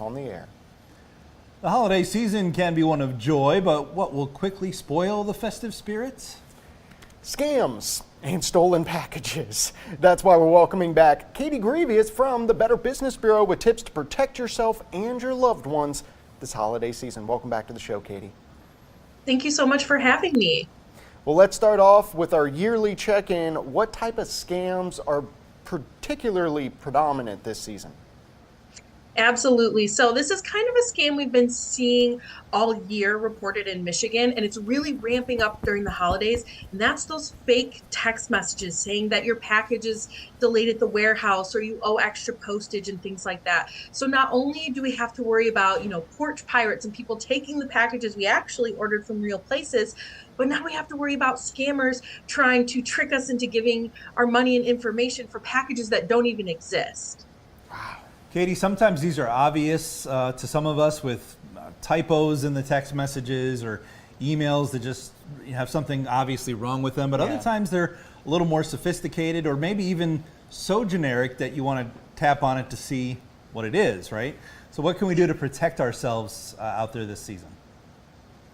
on the air. The holiday season can be one of joy, but what will quickly spoil the festive spirits? Scams and stolen packages. That's why we're welcoming back Katie Grevious from the Better Business Bureau with tips to protect yourself and your loved ones this holiday season. Welcome back to the show, Katie. Thank you so much for having me. Well, let's start off with our yearly check-in. What type of scams are particularly predominant this season? Absolutely. So this is kind of a scam we've been seeing all year reported in Michigan, and it's really ramping up during the holidays. And that's those fake text messages saying that your package is delayed at the warehouse or you owe extra postage and things like that. So not only do we have to worry about, porch pirates and people taking the packages we actually ordered from real places, but now we have to worry about scammers trying to trick us into giving our money and information for packages that don't even exist. Wow. Katie, sometimes these are obvious to some of us with typos in the text messages or emails that just have something obviously wrong with them. But other times they're a little more sophisticated or maybe even so generic that you want to tap on it to see what it is, right? So what can we do to protect ourselves out there this season?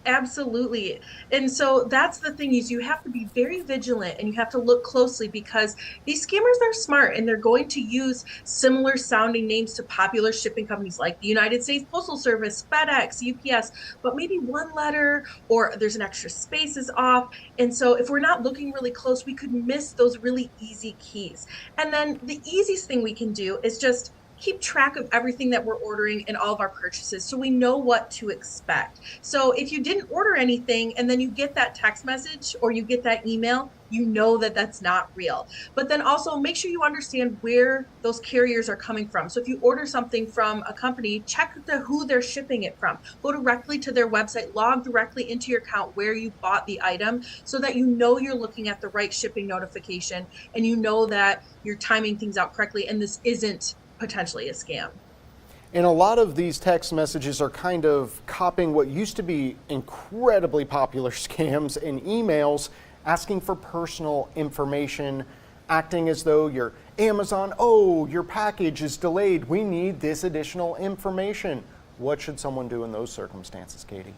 Absolutely. And so that's the thing is you have to be very vigilant and you have to look closely because these scammers are smart and they're going to use similar sounding names to popular shipping companies like the United States Postal Service, FedEx, UPS, but maybe one letter or there's an extra space is off. And so if we're not looking really close, we could miss those really easy keys. And then the easiest thing we can do is just keep track of everything that we're ordering and all of our purchases so we know what to expect. So if you didn't order anything and then you get that text message or you get that email, you know that that's not real. But then also make sure you understand where those carriers are coming from. So if you order something from a company, check who they're shipping it from. Go directly to their website, log directly into your account where you bought the item so that you know you're looking at the right shipping notification and you know that you're timing things out correctly and this isn't potentially a scam. And a lot of these text messages are kind of copying what used to be incredibly popular scams and emails asking for personal information, acting as though you're Amazon, oh, your package is delayed, we need this additional information. What should someone do in those circumstances, Katie?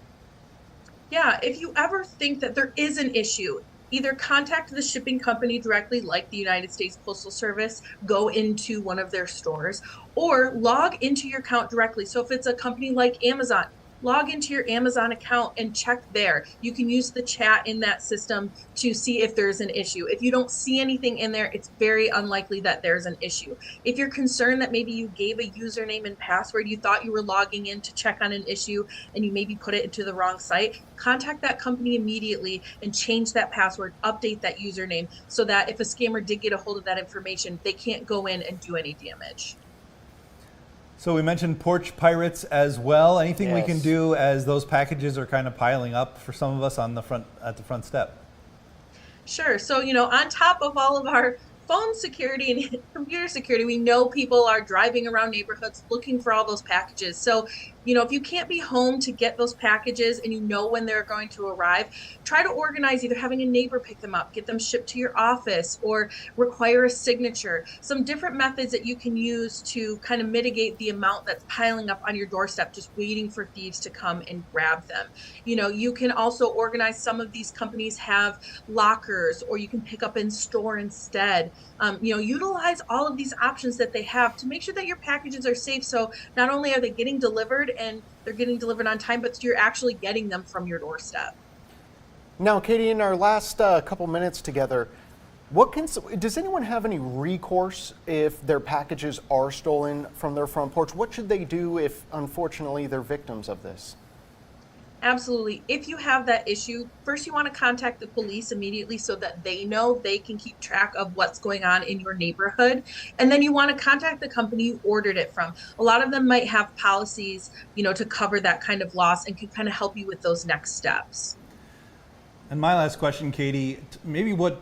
Yeah, if you ever think that there is an issue, either contact the shipping company directly, like the United States Postal Service, go into one of their stores, or log into your account directly. So if it's a company like Amazon, log into your Amazon account and check there. You can use the chat in that system to see if there's an issue. If you don't see anything in there, it's very unlikely that there's an issue. If you're concerned that maybe you gave a username and password, you thought you were logging in to check on an issue and you maybe put it into the wrong site, contact that company immediately and change that password, update that username so that if a scammer did get a hold of that information, they can't go in and do any damage. So we mentioned porch pirates as well. Anything we can do as those packages are kind of piling up for some of us on the front step? Sure. So, on top of all of our phone security and computer security, we know people are driving around neighborhoods looking for all those packages. So, if you can't be home to get those packages and you know when they're going to arrive, try to organize either having a neighbor pick them up, get them shipped to your office, or require a signature. Some different methods that you can use to kind of mitigate the amount that's piling up on your doorstep, just waiting for thieves to come and grab them. You can also organize, some of these companies have lockers, or you can pick up in store instead. Utilize all of these options that they have to make sure that your packages are safe. So not only are they getting delivered and they're getting delivered on time, but you're actually getting them from your doorstep. Now, Katie, in our last couple minutes together, does anyone have any recourse if their packages are stolen from their front porch? What should they do if, unfortunately, they're victims of this? Absolutely. If you have that issue, first you want to contact the police immediately so that they know they can keep track of what's going on in your neighborhood. And then you want to contact the company you ordered it from. A lot of them might have policies, to cover that kind of loss and can kind of help you with those next steps. And my last question, Katie, maybe what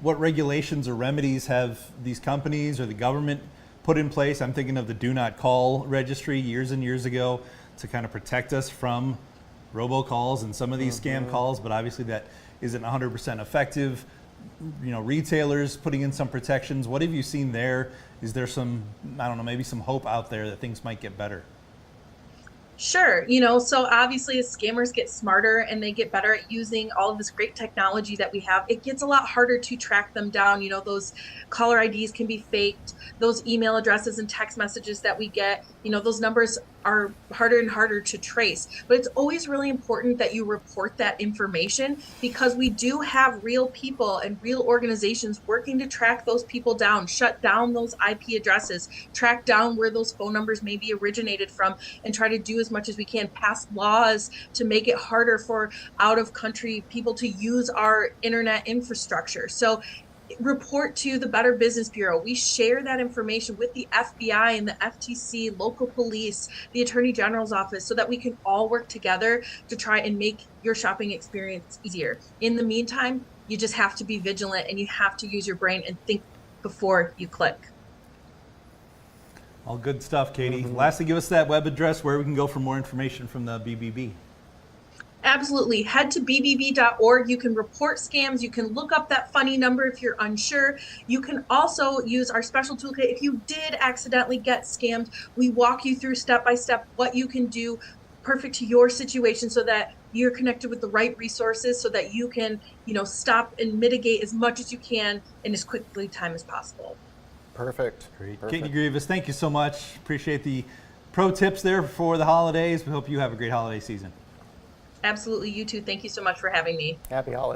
regulations or remedies have these companies or the government put in place? I'm thinking of the Do Not Call registry years and years ago to kind of protect us from robocalls and some of these scam calls, but obviously that isn't 100% effective. Retailers putting in some protections. What have you seen there is there some, I don't know, maybe some hope out there that things might get better? Sure. So obviously as scammers get smarter and they get better at using all of this great technology that we have, it gets a lot harder to track them down. Those caller IDs can be faked, those email addresses and text messages that we get, those numbers are harder and harder to trace. But it's always really important that you report that information, because we do have real people and real organizations working to track those people down, shut down those IP addresses, track down where those phone numbers may be originated from, and try to do as much as we can, pass laws to make it harder for out of country people to use our internet infrastructure. So report to the Better Business Bureau. We share that information with the FBI and the FTC, local police, the Attorney General's office, so that we can all work together to try and make your shopping experience easier. In the meantime, you just have to be vigilant, and you have to use your brain and think before you click. All good stuff, Katie. Lastly, give us that web address where we can go for more information from the BBB. Absolutely. Head to bbb.org. You can report scams. You can look up that funny number if you're unsure. You can also use our special toolkit. If you did accidentally get scammed, we walk you through step by step what you can do perfect to your situation, so that you're connected with the right resources, so that you can, stop and mitigate as much as you can in as quickly time as possible. Perfect. Great. Perfect. Katie Grevious, thank you so much. Appreciate the pro tips there for the holidays. We hope you have a great holiday season. Absolutely. You too. Thank you so much for having me. Happy holidays.